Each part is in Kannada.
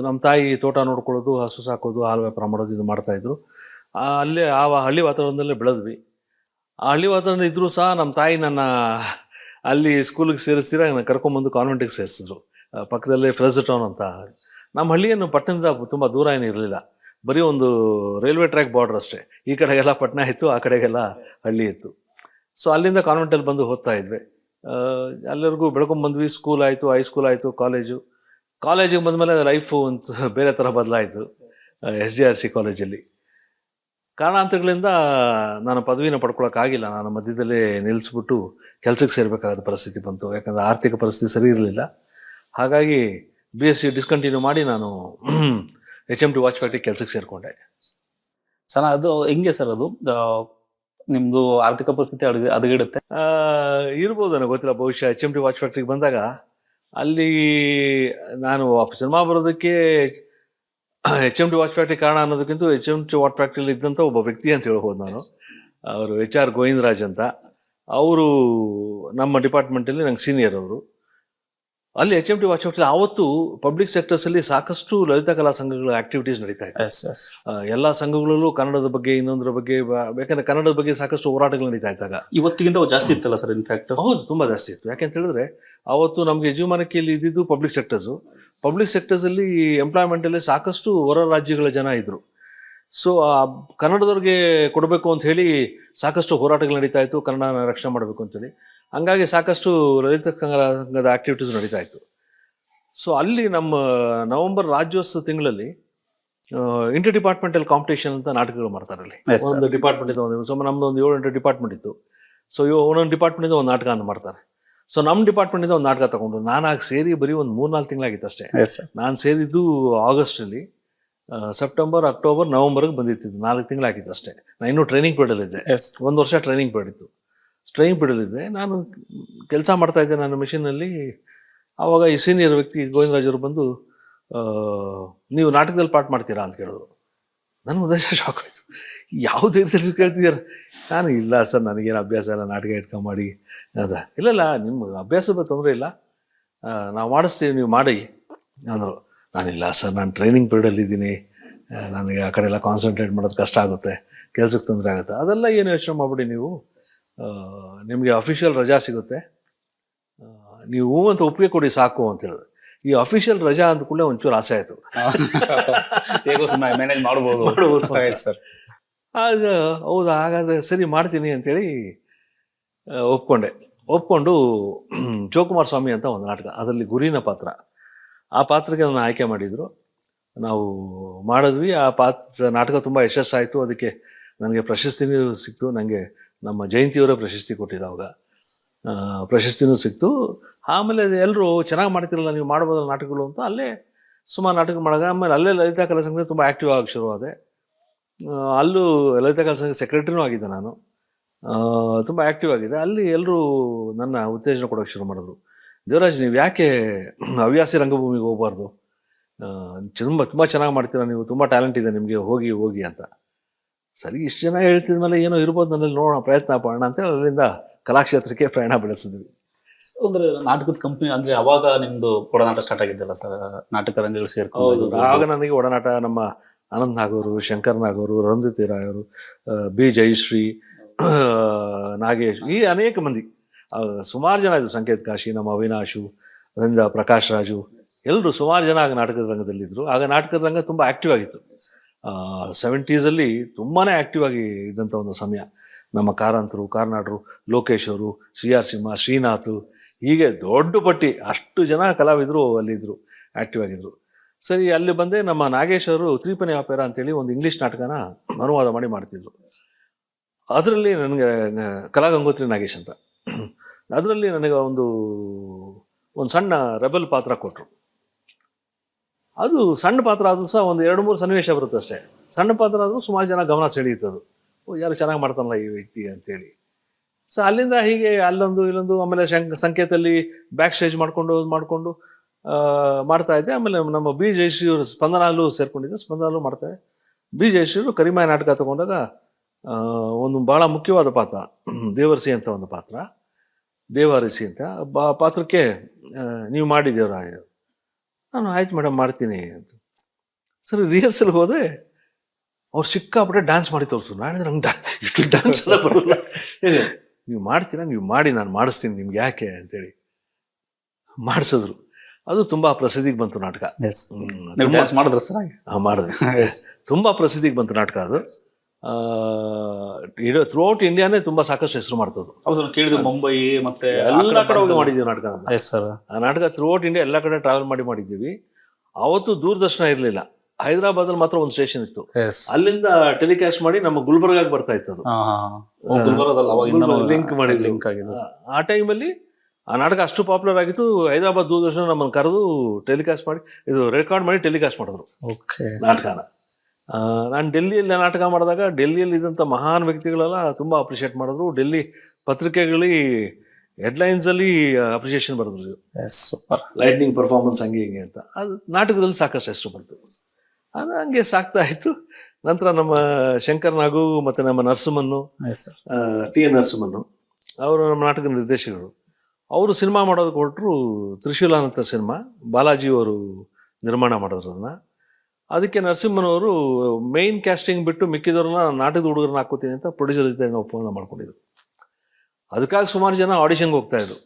ನಮ್ಮ ತಾಯಿ ತೋಟ ನೋಡ್ಕೊಳ್ಳೋದು, ಹಸು ಸಾಕೋದು, ಹಾಲು ವ್ಯಾಪಾರ ಮಾಡೋದು ಇದು ಮಾಡ್ತಾಯಿದ್ರು. ಅಲ್ಲೇ ಆ ಹಳ್ಳಿ ವಾತಾವರಣದಲ್ಲೇ ಬೆಳೆದ್ವಿ. ಆ ಹಳ್ಳಿ ವಾತಾವರಣ ಇದ್ದರೂ ಸಹ ನಮ್ಮ ತಾಯಿ ನನ್ನ ಅಲ್ಲಿ ಸ್ಕೂಲಿಗೆ ಸೇರಿಸ್ತೀರ ನನ್ನ ಕರ್ಕೊಂಬಂದು ಕಾನ್ವೆಂಟಿಗೆ ಸೇರಿಸಿದ್ರು. ಪಕ್ಕದಲ್ಲೇ ಫ್ರೆಜ್ ಟೌನ್ ಅಂತ. ನಮ್ಮ ಹಳ್ಳಿಯನ್ನು ಪಟ್ಟಣದಿಂದ ತುಂಬ ದೂರ ಏನೂ ಇರಲಿಲ್ಲ. ಬರೀ ಒಂದು ರೈಲ್ವೆ ಟ್ರ್ಯಾಕ್ ಬಾರ್ಡ್ರ್ ಅಷ್ಟೇ. ಈ ಕಡೆಗೆಲ್ಲ ಪಟ್ಟಣ ಇತ್ತು, ಆ ಕಡೆಗೆಲ್ಲ ಹಳ್ಳಿ ಇತ್ತು. ಸೊ ಅಲ್ಲಿಂದ ಕಾನ್ವೆಂಟಲ್ಲಿ ಬಂದು ಓದ್ತಾ ಇದ್ವಿ. ಎಲ್ಲರಿಗೂ ಬೆಳ್ಕೊಂಬಂದ್ವಿ. ಸ್ಕೂಲ್ ಆಯಿತು, ಹೈಸ್ಕೂಲ್ ಆಯಿತು, ಕಾಲೇಜಿಗೆ ಬಂದಮೇಲೆ ಲೈಫು ಒಂದು ಬೇರೆ ಥರ ಬದಲಾಯಿತು. SJRC ಕಾಲೇಜಲ್ಲಿ ಕಾರಣಾಂತರಗಳಿಂದ ನಾನು ಪದವಿನ ಪಡ್ಕೊಳಕ್ಕಾಗಿಲ್ಲ. ನಾನು ಮಧ್ಯದಲ್ಲೇ ನಿಲ್ಲಿಸ್ಬಿಟ್ಟು ಕೆಲಸಕ್ಕೆ ಸೇರಬೇಕಾದ ಪರಿಸ್ಥಿತಿ ಬಂತು. ಯಾಕಂದರೆ ಆರ್ಥಿಕ ಪರಿಸ್ಥಿತಿ ಸರಿ ಇರಲಿಲ್ಲ. ಹಾಗಾಗಿ BSc ಡಿಸ್ಕಂಟಿನ್ಯೂ ಮಾಡಿ ನಾನು HMT ವಾಚ್ ಫ್ಯಾಕ್ಟ್ರಿ ಕೆಲಸಕ್ಕೆ ಸೇರಿಕೊಂಡೆ. ಸರ್ ಅದು ಹೆಂಗೆ ಸರ್ ಅದು ನಿಮ್ಮದು ಆರ್ಥಿಕ ಪರಿಸ್ಥಿತಿ ಹದಗೆಡುತ್ತೆ? ಇರ್ಬೋದು, ನನಗೆ ಗೊತ್ತಿಲ್ಲ. ಬಹುಶಃ HMT ವಾಚ್ ಫ್ಯಾಕ್ಟ್ರಿಗೆ ಬಂದಾಗ ಅಲ್ಲಿ ನಾನು ಸಿನಿಮಾ ಬರೋದಕ್ಕೆ HMT ವಾಚ್ ಫ್ಯಾಕ್ಟ್ರಿ ಕಾರಣ ಅನ್ನೋದಕ್ಕಿಂತ HMT ವಾಚ್ ಫ್ಯಾಕ್ಟ್ರಿಯಲ್ಲಿ ಇದ್ದಂಥ ಒಬ್ಬ ವ್ಯಕ್ತಿ ಅಂತ ಹೇಳ್ಬೋದು ನಾನು. ಅವರು HR ಗೋವಿಂದರಾಜ್ ಅಂತ. ಅವರು ನಮ್ಮ ಡಿಪಾರ್ಟ್ಮೆಂಟಲ್ಲಿ ನಂಗೆ ಸೀನಿಯರ್. ಅವರು ಅಲ್ಲಿ HMT ವಾಚ್ ಫ್ಯಾಕ್ಟ್ರಿ ಆವತ್ತು ಪಬ್ಲಿಕ್ ಸೆಕ್ಟರ್ಸಲ್ಲಿ ಸಾಕಷ್ಟು ಲಲಿತಾ ಕಲಾ ಸಂಘಗಳ ಆಕ್ಟಿವಿಟೀಸ್ ನಡೀತಾ ಇತ್ತು. ಎಲ್ಲ ಸಂಘಗಳಲ್ಲೂ ಕನ್ನಡದ ಬಗ್ಗೆ, ಇನ್ನೊಂದರ ಬಗ್ಗೆ, ಯಾಕಂದರೆ ಕನ್ನಡದ ಬಗ್ಗೆ ಸಾಕಷ್ಟು ಹೋರಾಟಗಳು ನಡೀತಾ ಇದ್ದಾಗ ಇವತ್ತಿಗಿಂತ ಜಾಸ್ತಿ ಇತ್ತಲ್ಲ ಸರ್? ಇನ್ಫ್ಯಾಕ್ಟ್ ಹೌದು, ತುಂಬ ಜಾಸ್ತಿ ಇತ್ತು. ಯಾಕೆಂತ ಹೇಳಿದ್ರೆ ಆವತ್ತು ನಮಗೆ ಜೀವಮಾನಕ್ಕಿಯಲ್ಲಿ ಇದ್ದಿದ್ದು ಪಬ್ಲಿಕ್ ಸೆಕ್ಟರ್ಸಲ್ಲಿ ಎಂಪ್ಲಾಯ್ಮೆಂಟಲ್ಲಿ ಸಾಕಷ್ಟು ಹೊರ ರಾಜ್ಯಗಳ ಜನ ಇದ್ದರು. ಸೊ ಕನ್ನಡದವ್ರಿಗೆ ಕೊಡಬೇಕು ಅಂತ ಹೇಳಿ ಸಾಕಷ್ಟು ಹೋರಾಟಗಳು ನಡೀತಾ ಇತ್ತು, ಕನ್ನಡನ ರಕ್ಷಣೆ ಮಾಡಬೇಕು ಅಂತೇಳಿ. ಹಂಗಾಗಿ ಸಾಕಷ್ಟು ಲಲಿತ ಸಂಘದ ಆಕ್ಟಿವಿಟೀಸ್ ನಡೀತಾ ಇತ್ತು. ಸೊ ಅಲ್ಲಿ ನಮ್ಮ ನವೆಂಬರ್ ರಾಜ್ಯೋತ್ಸವ ತಿಂಗಳಲ್ಲಿ ಇಂಟರ್ ಡಿಪಾರ್ಟ್ಮೆಂಟಲ್ ಕಾಂಪಿಟೇಷನ್ ಅಂತ ನಾಟಕಗಳು ಮಾಡ್ತಾರೆ. ಅಲ್ಲಿ ಒಂದು ಡಿಪಾರ್ಟ್ಮೆಂಟಿಂದ ನಮ್ಮದು ಒಂದು 7-8 ಡಿಪಾರ್ಟ್ಮೆಂಟ್ ಇತ್ತು. ಸೊ ಒಂದೊಂದು ಡಿಪಾರ್ಟ್ಮೆಂಟಿಂದ ಒಂದು ನಾಟಕ ಅಂತ ಮಾಡ್ತಾರೆ. ಸೊ ನಮ್ಮ ಡಿಪಾರ್ಟ್ಮೆಂಟಿಂದ ಒಂದು ನಾಟಕ ತಗೊಂಡು ನಾನು ಆಗ ಸೇರಿ ಬರೀ ಒಂದು 3-4 ತಿಂಗಳಾಗಿತ್ತು ಅಷ್ಟೇ. ನಾನು ಸೇರಿದ್ದು ಆಗಸ್ಟಲ್ಲಿ. ಸೆಪ್ಟೆಂಬರ್, ಅಕ್ಟೋಬರ್, ನವಂಬರ್ಗೆ ಬಂದಿತ್ತು. 4 ತಿಂಗಳಾಗಿತ್ತು ಅಷ್ಟೇ. ನಾನು ಇನ್ನೂ ಟ್ರೈನಿಂಗ್ ಪೀರಿಯಡಲ್ಲಿದ್ದೆ. 1 ವರ್ಷ ಟ್ರೈನಿಂಗ್ ಪೀರಿಯಡಲ್ಲಿದ್ದೆ. ನಾನು ಕೆಲಸ ಮಾಡ್ತಾಯಿದ್ದೆ ನನ್ನ ಮಿಷಿನಲ್ಲಿ. ಆವಾಗ ಈ ಸೀನಿಯರ್ ವ್ಯಕ್ತಿ ಗೋವಿಂದರಾಜರು ಬಂದು, ನೀವು ನಾಟಕದಲ್ಲಿ ಪಾಠ ಮಾಡ್ತೀರಾ ಅಂತ ಕೇಳಿದ್ರು. ನನಗೆ ಒಂದಷ್ಟು ಶಾಕ್ ಆಯಿತು. ಯಾವ ಧೈರ್ಯದಲ್ಲಿ ಕೇಳ್ತಿದ್ದಾರೆ? ನಾನು ಇಲ್ಲ ಸರ್, ನನಗೇನು ಅಭ್ಯಾಸ ಇಲ್ಲ ನಾಟಕ ಇಟ್ಕೊಂಡು ಮಾಡಿ. ಇಲ್ಲ ನಿಮ್ಮ ಅಭ್ಯಾಸದ ತೊಂದರೆ ಇಲ್ಲ, ನಾವು ಮಾಡಿಸ್ತೀವಿ, ನೀವು ಮಾಡಿ ಅಂದರು. ನಾನಿಲ್ಲ ಸರ್, ನಾನು ಟ್ರೈನಿಂಗ್ ಪೀರಿಯಡಲ್ಲಿದ್ದೀನಿ, ನನಗೆ ಆ ಕಡೆ ಎಲ್ಲ ಕಾನ್ಸಂಟ್ರೇಟ್ ಮಾಡೋದು ಕಷ್ಟ ಆಗುತ್ತೆ, ಕೆಲಸಕ್ಕೆ ತೊಂದರೆ ಆಗುತ್ತೆ. ಅದೆಲ್ಲ ಏನು ಯೋಚನೆ ಮಾಡಿಬಿಡಿ, ನೀವು ನಿಮಗೆ ಅಫಿಷಿಯಲ್ ರಜಾ ಸಿಗುತ್ತೆ, ನೀವು ಅಂತ ಒಪ್ಪಿಗೆ ಕೊಡಿ ಸಾಕು ಅಂತ ಹೇಳಿದ್ರು. ಈ ಅಫಿಷಿಯಲ್ ರಜಾ ಅಂದ ಕೂಡಲೇ ಒಂಚೂರು ಆಸೆ ಆಯಿತು. ಮ್ಯಾನೇಜ್ ಮಾಡ್ಬೋದು ಸರ್. ಅದು ಹೌದಾ, ಹಾಗಾದರೆ ಸರಿ ಮಾಡ್ತೀನಿ ಅಂಥೇಳಿ ಒಪ್ಕೊಂಡು ಶಿವಕುಮಾರ ಸ್ವಾಮಿ ಅಂತ ಒಂದು ನಾಟಕ, ಅದರಲ್ಲಿ ಗುರಿನ ಪಾತ್ರ, ಆ ಪಾತ್ರಕ್ಕೆ ನನ್ನ ಆಯ್ಕೆ ಮಾಡಿದರು. ನಾವು ಮಾಡಿದ್ವಿ. ಆ ನಾಟಕ ತುಂಬ ಯಶಸ್ಸಾಯಿತು. ಅದಕ್ಕೆ ನನಗೆ ಪ್ರಶಸ್ತಿನೂ ಸಿಕ್ತು. ನನಗೆ ನಮ್ಮ ಜಯಂತಿಯವರೇ ಪ್ರಶಸ್ತಿ ಕೊಟ್ಟಿದ್ದು. ಅವಾಗ ಪ್ರಶಸ್ತಿನೂ ಸಿಕ್ತು. ಆಮೇಲೆ ಎಲ್ಲರೂ ಚೆನ್ನಾಗಿ ಮಾಡ್ತಿರಲ್ಲ ನೀವು, ಮಾಡ್ಬೋದಲ್ಲ ನಾಟಕಗಳು ಅಂತ ಅಲ್ಲೇ ಸುಮಾರು ನಾಟಕ ಮಾಡಿದಾಗ ಆಮೇಲೆ ಅಲ್ಲೇ ಲಲಿತಾ ಕಲಾ ಸಂಘದಲ್ಲಿ ತುಂಬ ಆ್ಯಕ್ಟಿವ್ ಆಗಿ ಶುರುವಾದೆ. ಅಲ್ಲೂ ಲಲಿತಾ ಕಲಾ ಸಂಘ ಸೆಕ್ರೆಟರಿನೂ ಆಗಿದ್ದೆ ನಾನು. ತುಂಬ ಆ್ಯಕ್ಟಿವ್ ಆಗಿದೆ. ಅಲ್ಲಿ ಎಲ್ಲರೂ ನನ್ನ ಉತ್ತೇಜನ ಕೊಡೋಕ್ಕೆ ಶುರು ಮಾಡಿದ್ರು. ದೇವರಾಜ್, ನೀವು ಯಾಕೆ ಹವ್ಯಾಸಿ ರಂಗಭೂಮಿಗೆ ಹೋಗಬಾರ್ದು? ತುಂಬ ಚೆನ್ನಾಗಿ ಮಾಡ್ತೀರಾ ನೀವು, ತುಂಬ ಟ್ಯಾಲೆಂಟ್ ಇದೆ ನಿಮಗೆ, ಹೋಗಿ ಅಂತ. ಸರಿ, ಇಷ್ಟು ಜನ ಹೇಳ್ತಿದ್ಮೇಲೆ ಏನೋ ಇರ್ಬೋದು ನನ್ನಲ್ಲಿ, ನೋಡೋಣ, ಪ್ರಯತ್ನ ಮಾಡೋಣ ಅಂತೇಳಿ ಅಲ್ಲಿಂದ ಕಲಾಕ್ಷೇತ್ರಕ್ಕೆ ಪ್ರಯಾಣ ಬೆಳೆಸಿದ್ವಿ. ಅಂದರೆ ನಾಟಕದ ಕಂಪ್ನಿ ಅಂದರೆ ಅವಾಗ ನಿಮ್ಮದು ಒಡನಾಟ ಸ್ಟಾರ್ಟ್ ಆಗಿದ್ದಲ್ಲ ಸರ್, ನಾಟಕ ರಂಗಗಳು ಸೇರ್ಕೊಂಡು? ಆಗ ನನಗೆ ಒಡನಾಟ ನಮ್ಮ ಅನಂತ್ ನಾಗವರು, ಶಂಕರ್ ನಾಗವರು, ರಂಜಿತ್ ರಾಯ್ ಅವರು, B ಜಯಶ್ರೀ, ನಾಗೇಶ್, ಈ ಅನೇಕ ಮಂದಿ, ಸುಮಾರು ಜನ ಇದ್ದರು. ಸಂಕೇತ್ ಕಾಶಿ, ನಮ್ಮ ಅವಿನಾಶು, ಅದರಿಂದ ಪ್ರಕಾಶ್ ರಾಜು, ಎಲ್ಲರೂ ಸುಮಾರು ಜನ ಆಗ ನಾಟಕದ ರಂಗದಲ್ಲಿದ್ದರು. ಆಗ ನಾಟಕದ ರಂಗ ತುಂಬ ಆ್ಯಕ್ಟಿವ್ ಆಗಿತ್ತು. 70s ತುಂಬಾ ಆ್ಯಕ್ಟಿವ್ ಆಗಿ ಇದ್ದಂಥ ಒಂದು ಸಮಯ. ನಮ್ಮ ಕಾರಂತರು, ಕಾರ್ನಾಡರು, ಲೋಕೇಶ್ ಅವರು, CR ಸಿಂಹ, ಶ್ರೀನಾಥ್, ಹೀಗೆ ದೊಡ್ಡ ಪಟ್ಟಿ ಅಷ್ಟು ಜನ ಕಲಾವಿದರು ಅಲ್ಲಿದ್ದರು, ಆ್ಯಕ್ಟಿವ್ ಆಗಿದ್ದರು. ಸರಿ, ಅಲ್ಲಿ ಬಂದೆ. ನಮ್ಮ ನಾಗೇಶ್ ಅವರು ತ್ರಿಪನಿ ಆಪೇರಾ ಅಂತೇಳಿ ಒಂದು ಇಂಗ್ಲೀಷ್ ನಾಟಕನ ಅನುವಾದ ಮಾಡ್ತಿದ್ರು. ಅದರಲ್ಲಿ ನನಗೆ ಕಲಾಗಂಗೋತ್ರಿ ನಾಗೇಶ್ ಅಂತ, ಅದರಲ್ಲಿ ನನಗೆ ಒಂದು ಸಣ್ಣ ರೆಬಲ್ ಪಾತ್ರ ಕೊಟ್ಟರು. ಅದು ಸಣ್ಣ ಪಾತ್ರ ಆದರೂ ಸಹ ಒಂದು 2-3 ಸನ್ನಿವೇಶ ಬರುತ್ತೆ ಅಷ್ಟೇ. ಸಣ್ಣ ಪಾತ್ರ ಆದರೂ ಸುಮಾರು ಜನ ಗಮನ ಸೆಳೆಯುತ್ತದು. ಯಾರು ಚೆನ್ನಾಗಿ ಮಾಡ್ತಾನಲ್ಲ ಈ ವ್ಯಕ್ತಿ ಅಂತೇಳಿ. ಸೊ ಅಲ್ಲಿಂದ ಹೀಗೆ ಅಲ್ಲೊಂದು ಇಲ್ಲೊಂದು, ಆಮೇಲೆ ಸಂಕೇತಲ್ಲಿ ಬ್ಯಾಕ್ ಸ್ಟೇಜ್ ಮಾಡಿಕೊಂಡು ಮಾಡ್ತಾಯಿದ್ದೆ. ಆಮೇಲೆ ನಮ್ಮ B ಜಯಶ್ರೀಯವರು ಸ್ಪಂದನಲ್ಲೂ ಸೇರ್ಕೊಂಡಿದ್ದೆ, ಸ್ಪಂದನಲ್ಲೂ ಮಾಡ್ತಾರೆ. B ಜಯಶ್ರೀಯವರು ಕರಿಮಾಯ ನಾಟಕ ತಗೊಂಡಾಗ ಒಂದು ಭಾಳ ಮುಖ್ಯವಾದ ಪಾತ್ರ, ದೇವರಿಸಿ ಅಂತ ಒಂದು ಪಾತ್ರ, ದೇವರಿಸಿ ಅಂತ ಪಾತ್ರಕ್ಕೆ ನೀವು ಮಾಡಿದ್ದೇವ್ರ ನಾನು ಆಯ್ತು ಮೇಡಮ್ ಮಾಡ್ತೀನಿ ಅಂತ. ಸರಿ ರಿಹರ್ಸಲ್ಗೆ ಹೋದೆ, ಅವ್ರು ಸಿಕ್ಕಾಪಟ್ಟೆ ಡ್ಯಾನ್ಸ್ ಮಾಡಿ ತೋರಿಸು. ನಾನು ನಂಗೆ ಇಷ್ಟು ಡ್ಯಾನ್ಸ್ ಎಲ್ಲ ಬರೋಲ್ಲ. ನೀವು ಮಾಡ್ತೀರಾ, ನೀವು ಮಾಡಿ, ನಾನು ಮಾಡಿಸ್ತೀನಿ, ನಿಮ್ಗೆ ಯಾಕೆ ಅಂತೇಳಿ ಮಾಡಿಸಿದ್ರು. ಅದು ತುಂಬ ಪ್ರಸಿದ್ಧಿಗೆ ಬಂತು ನಾಟಕ. ನೀವು ಡ್ಯಾನ್ಸ್ ಮಾಡಿದ್ರ ಸರ್? ಮಾಡಿದೆ. ತುಂಬ ಪ್ರಸಿದ್ಧಿಗೆ ಬಂತು ನಾಟಕ ಅದು. ಇಡೀ ಥ್ರೂಔಟ್ ಇಂಡಿಯಾನೇ ತುಂಬ ಸಾಕಷ್ಟು ಹೆಸರು ಮಾಡ್ತದ್ದು. ಹೌದು, ಕೇಳಿದ್ರು ಮುಂಬೈ ಮತ್ತೆ ಎಲ್ಲ ಕಡೆ ಹೋಗಿ ಮಾಡಿದ್ದೀವಿ ನಾಟಕ. ಸರ್ ಆ ನಾಟಕ ಥ್ರೂಔಟ್ ಇಂಡಿಯಾ ಎಲ್ಲ ಕಡೆ ಟ್ರಾವೆಲ್ ಮಾಡಿದ್ದೀವಿ. ಅವತ್ತು ದೂರದರ್ಶನ ಇರಲಿಲ್ಲ, ಹೈದರಾಬಾದಲ್ಲಿ ಮಾತ್ರ ಒಂದು ಸ್ಟೇಷನ್ ಇತ್ತು. ಅಲ್ಲಿಂದ ಟೆಲಿಕಾಸ್ಟ್ ಮಾಡಿ ನಮ್ಮ ಗುಲ್ಬರ್ಗಾಗೆ ಬರ್ತಾ ಇತ್ತು ಅದು. ಲಿಂಕ್ ಮಾಡಿ ಲಿಂಕ್ ಆಗಿದೆ. ಆ ಟೈಮಲ್ಲಿ ಆ ನಾಟಕ ಅಷ್ಟು ಪಾಪ್ಯುಲರ್ ಆಗಿತ್ತು. ಹೈದರಾಬಾದ್ ದೂರದರ್ಶನ ನಮ್ಮನ್ನು ಕರೆದು ಟೆಲಿಕಾಸ್ಟ್ ಮಾಡಿ, ಇದು ರೆಕಾರ್ಡ್ ಮಾಡಿ ಟೆಲಿಕಾಸ್ಟ್ ಮಾಡಿದ್ರು ನಾಟಕನ. ನಾನು ಡೆಲ್ಲಿಯಲ್ಲಿ ನಾಟಕ ಮಾಡಿದಾಗ ಡೆಲ್ಲಿಯಲ್ಲಿ ಇದ್ದಂಥ ಮಹಾನ್ ವ್ಯಕ್ತಿಗಳೆಲ್ಲ ತುಂಬ ಅಪ್ರಿಷಿಯೇಟ್ ಮಾಡಿದ್ರು. ಡೆಲ್ಲಿ ಪತ್ರಿಕೆಗಳಿಗೆ ಹೆಡ್ಲೈನ್ಸಲ್ಲಿ ಅಪ್ರಿಷಿಯೇಷನ್ ಬರೆದ್ರು, ಲೈಟ್ನಿಂಗ್ ಪರ್ಫಾರ್ಮೆನ್ಸ್ ಹಂಗೆ ಹಿಂಗೆ ಅಂತ. ಅದು ನಾಟಕದಲ್ಲಿ ಸಾಕಷ್ಟು ಹೆಸರು ಬಂತು. ಅದು ಹಂಗೆ ಸಾಕ್ತಾ ಇತ್ತು. ನಂತರ ನಮ್ಮ ಶಂಕರ್ ನಾಗು ಮತ್ತು ನಮ್ಮ ನರಸಿಂಹನ್ನು, ಟಿ.ಎನ್. ನರಸಿಂಹನ್ನು, ಅವರು ನಮ್ಮ ನಾಟಕದ ನಿರ್ದೇಶಕರು. ಅವರು ಸಿನಿಮಾ ಮಾಡೋದಕ್ಕೆ ಹೊರಟರು. ತ್ರಿಶೂಲ ಅಂತ ಸಿನಿಮಾ ಬಾಲಾಜಿಯವರು ನಿರ್ಮಾಣ ಮಾಡಿದ್ರು ಅದನ್ನು. ಅದಕ್ಕೆ ನರಸಿಂಹನವರು ಮೇಯ್ನ್ ಕ್ಯಾಸ್ಟಿಂಗ್ ಬಿಟ್ಟು ಮಿಕ್ಕಿದವ್ರನ್ನ ನಾಟಕದ ಹುಡುಗರನ್ನ ಹಾಕೋತೀನಿ ಅಂತ ಪ್ರೊಡ್ಯೂಸರ್ ಜೊತೆ ಒಪ್ಪಂದ ಮಾಡ್ಕೊಂಡಿದ್ರು. ಅದಕ್ಕಾಗಿ ಸುಮಾರು ಜನ ಆಡಿಷನ್ಗೆ ಹೋಗ್ತಾಯಿದ್ರು.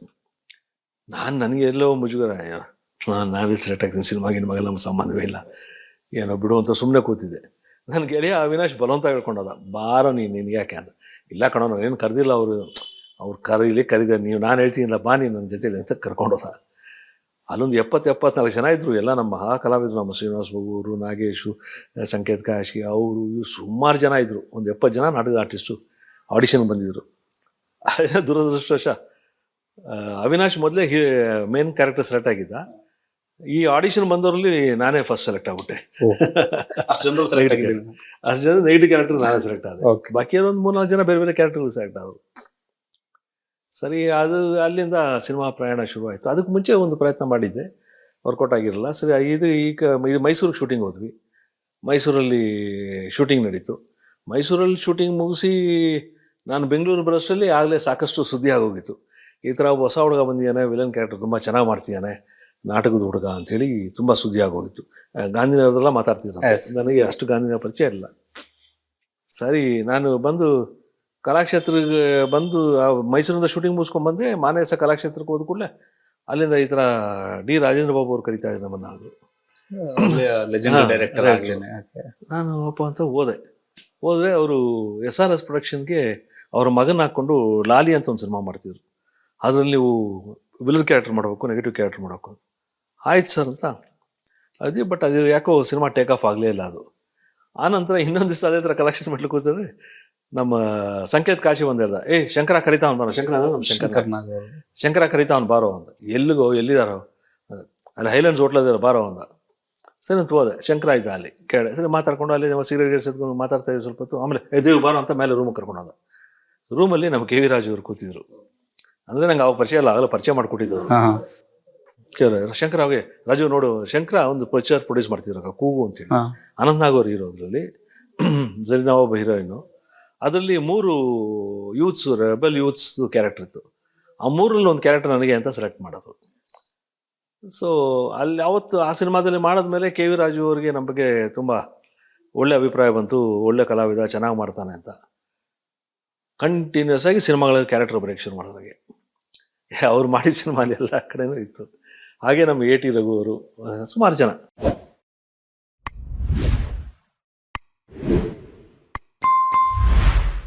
ನನಗೆ ಎಲ್ಲೋ ಮುಜುಗರ, ನಾವೇ ಸೆಲೆಕ್ಟ್ ಆಗ್ತೀನಿ, ಸಿನಿಮಾಗಿನ ಮಗಲ್ಲ ನಮ್ಮ ಸಂಬಂಧವೇ ಇಲ್ಲ, ಏನೋ ಬಿಡು ಅಂತ ಸುಮ್ಮನೆ ಕೂತಿದ್ದೆ. ನನ್ನ ಗೆಳೆಯ ಅವಿನಾಶ್ ಬಲವಂತ ಹೇಳ್ಕೊಂಡದ, ಬಾರೋ ನಿನಗೆ ಯಾಕೆ ಅಂತ. ಇಲ್ಲ ಕಣೋ, ಏನು ಕರೆದಿಲ್ಲ ಅವ್ರು ಕರೀದೆ ನೀವು, ನಾನು ಹೇಳ್ತೀನಿಲ್ಲ ಬಾ ನೀನು ನನ್ನ ಜೊತೆಲಿ ಅಂತ ಕರ್ಕೊಂಡೋದ. ಅಲ್ಲೊಂದು 70-74 ಜನ ಇದ್ದರು, ಎಲ್ಲ ನಮ್ಮ ಮಹಾ ಕಲಾವಿದರು. ನಮ್ಮ ಶ್ರೀನಿವಾಸ್ ಬಾಬು, ನಾಗೇಶು, ಸಂಕೇತ್ ಕಾಶಿ, ಅವರು ಇವರು ಸುಮಾರು ಜನ ಇದ್ದರು. ಒಂದು 70 ಜನ ನಾಟಕದ ಆರ್ಟಿಸ್ಟು ಆಡಿಷನ್ ಬಂದಿದ್ದರು. ದುರದೃಷ್ಟವಶ ಅವಿನಾಶ್ ಮೊದಲೇ ಮೇನ್ ಕ್ಯಾರೆಕ್ಟರ್ ಸೆಲೆಕ್ಟ್ ಆಗಿದ್ದ. ಈ ಆಡಿಷನ್ ಬಂದವರಲ್ಲಿ ನಾನೇ ಫಸ್ಟ್ ಸೆಲೆಕ್ಟ್ ಆಗ್ಬಿಟ್ಟೆ. ಅಷ್ಟು ಜನ ನೈಟ್ ಕ್ಯಾರೆಕ್ಟರ್ ನಾನೇ ಸೆಲೆಕ್ಟ್ ಆದೆ. ಬಾಕಿ ಒಂದು 3-4 ಜನ ಬೇರೆ ಬೇರೆ ಕ್ಯಾರೆಕ್ಟರ್ಗಳು ಸೆಲೆಕ್ಟ್ ಆದರು. ಸರಿ, ಅದು ಅಲ್ಲಿಂದ ಸಿನಿಮಾ ಪ್ರಯಾಣ ಶುರುವಾಯಿತು. ಅದಕ್ಕೆ ಮುಂಚೆ ಒಂದು ಪ್ರಯತ್ನ ಮಾಡಿದ್ದೆ, ವರ್ಕೌಟ್ ಆಗಿರಲಿಲ್ಲ. ಸರಿ, ಇದು ಮೈಸೂರಿಗೆ ಶೂಟಿಂಗ್ ಹೋದ್ವಿ. ಮೈಸೂರಲ್ಲಿ ಶೂಟಿಂಗ್ ನಡೀತು. ಮೈಸೂರಲ್ಲಿ ಶೂಟಿಂಗ್ ಮುಗಿಸಿ ನಾನು ಬೆಂಗಳೂರು ಬರೋಷ್ಟರಲ್ಲಿ ಆಗಲೇ ಸಾಕಷ್ಟು ಸುದ್ದಿ ಆಗೋಗಿತ್ತು. ಈ ಥರ ಹೊಸ ಹುಡುಗ ಬಂದಿದ್ದಾನೆ, ವಿಲನ್ ಕ್ಯಾರೆಕ್ಟರ್ ತುಂಬ ಚೆನ್ನಾಗಿ ಮಾಡ್ತಿದ್ದಾನೆ, ನಾಟಕದ ಹುಡುಗ ಅಂಥೇಳಿ ತುಂಬ ಸುದ್ದಿ ಆಗೋಗಿತ್ತು. ಗಾಂಧಿನಗರದೆಲ್ಲ ಮಾತಾಡ್ತಿದ್ದೆ, ನನಗೆ ಅಷ್ಟು ಗಾಂಧಿನಗರ ಪರಿಚಯ ಇಲ್ಲ. ಸರಿ, ನಾನು ಬಂದು ಕಲಾಕ್ಷೇತ್ರಕ್ಕೆ ಬಂದು ಮೈಸೂರಿಂದ ಶೂಟಿಂಗ್ ಮುಗಿಸ್ಕೊಂಡ್ಬಂದೆ. ಮಾನಸ ಕಲಾಕ್ಷೇತ್ರಕ್ಕೆ ಹೋದ ಕೂಡಲೇ ಅಲ್ಲಿಂದ ಈ ಥರ ಡಿ ರಾಜೇಂದ್ರ ಬಾಬು ಅವ್ರು ಕರೀತಾ ಇದ್ದಾರೆ ನಮ್ಮನ್ನು. ಡೈರೆಕ್ಟರ್ ನಾನು ಅಪ್ಪ ಅಂತ ಹೋದರೆ ಅವರು SRS ಪ್ರೊಡಕ್ಷನ್ಗೆ ಅವ್ರ ಮಗನ ಹಾಕ್ಕೊಂಡು ಲಾಲಿ ಅಂತ ಒಂದು ಸಿನಿಮಾ ಮಾಡ್ತಿದ್ರು. ಅದರಲ್ಲಿ ನೀವು ವಿಲನ್ ಕ್ಯಾರೆಕ್ಟರ್ ಮಾಡಬೇಕು, ನೆಗೆಟಿವ್ ಕ್ಯಾರೆಕ್ಟರ್ ಮಾಡಬೇಕು. ಆಯ್ತು ಸರ್ ಅಂತ ಅದೇ. ಬಟ್ ಅದು ಯಾಕೋ ಸಿನಿಮಾ ಟೇಕ್ ಆಫ್ ಆಗಲೇ ಇಲ್ಲ ಅದು. ಆನಂತರ ಇನ್ನೊಂದು ದಿವಸ ಅದೇ ಥರ ಕಲೆಕ್ಷನ್ ಮಾಡ್ಲಿಕ್ಕೆ ಹೋಗ್ತದೆ. ನಮ್ಮ ಸಂಕೇತ್ ಕಾಶಿ ಬಂದು ಹೇಳ್ದ, ಶಂಕರ ಕರಿತಾ ಅವ್ನು ಬಾರೋ, ಶಂಕರ ಕರಿತಾ ಅವ್ನು ಬಾರೋ ಅಂತ. ಎಲ್ಲಿದಾರೋ ಅಲ್ಲಿ ಹೈಲ್ಯಾಂಡ್ಸ್ ಹೋಟ್ಲದ ಬಾರೋ ಅಂದ. ಸರಿ ಅಂತ ಹೋದೆ. ಶಂಕರ ಇದ್ದ ಅಲ್ಲಿ, ಕೇಳಿ ಸರಿ ಮಾತಾಡ್ಕೊಂಡು ಅಲ್ಲಿ ಸಿಗರೇಟ್ ಗಿಡ್ಸೆತ್ಕೊಂಡು ಮಾತಾಡ್ತಾ ಇದ್ವಿ ಸ್ವಲ್ಪ ಹೊತ್ತು. ಆಮೇಲೆ ದೇವ್ ಬಾರೋ ಅಂತ ಮೇಲೆ ರೂಮಿಗೆ ಕರ್ಕೊಂಡು ಹೋದ. ರೂಮಲ್ಲಿ ನಮ್ಮ KV ರಾಜು ಅವರು ಕೂತಿದ್ರು. ಅಂದರೆ ನಂಗೆ ಅವಾಗ ಪರಿಚಯ ಇಲ್ಲ, ಆಗಲ್ಲ ಪರಿಚಯ ಮಾಡಿಕೊಟ್ಟಿದ್ರು. ಕೇಳಿದ್ರೆ ಶಂಕರ ಅವಾಗೆ, ರಾಜು ನೋಡು, ಶಂಕರ ಒಂದು ಪಿಕ್ಚರ್ ಪ್ರೊಡ್ಯೂಸ್ ಮಾಡ್ತಿದ್ರು ಕೂಗು ಅಂತೇಳಿ, ಅನಂತ್ ನಾಗ್ ಅವರು ಹೀರೋ. ಅದರಲ್ಲಿ ಜರೀನಾ ಒಬ್ಬ ಹೀರೋಯಿನು. ಅದರಲ್ಲಿ 3 ಯೂತ್ಸ್, ರೆಬಲ್ ಯೂತ್ಸ್ ಕ್ಯಾರೆಕ್ಟರ್ ಇತ್ತು. ಆ 3ರಲ್ಲಿ ಒಂದು ಕ್ಯಾರೆಕ್ಟರ್ ನನಗೆ ಅಂತ ಸೆಲೆಕ್ಟ್ ಮಾಡೋದು. ಸೊ ಅಲ್ಲಿ ಅವತ್ತು ಆ ಸಿನಿಮಾದಲ್ಲಿ ಮಾಡಿದ್ಮೇಲೆ KV ರಾಜು ಅವರಿಗೆ ನಮ್ಮ ಬಗ್ಗೆ ತುಂಬ ಒಳ್ಳೆ ಅಭಿಪ್ರಾಯ ಬಂತು. ಒಳ್ಳೆ ಕಲಾವಿದ, ಚೆನ್ನಾಗಿ ಮಾಡ್ತಾನೆ ಅಂತ. ಕಂಟಿನ್ಯೂಸ್ ಆಗಿ ಸಿನಿಮಾಗಳಲ್ಲಿ ಕ್ಯಾರೆಕ್ಟರ್ ಬರೆಯೋಕ್ಕೆ ಶುರು ಮಾಡಿದಾಗೆ. ಅವ್ರು ಮಾಡಿದ ಸಿನಿಮಾಲಿ ಎಲ್ಲ ಕಡೆನೂ ಇತ್ತು. ಹಾಗೆ ನಮ್ಮ AT ರಘು ಅವರು, ಸುಮಾರು ಜನ.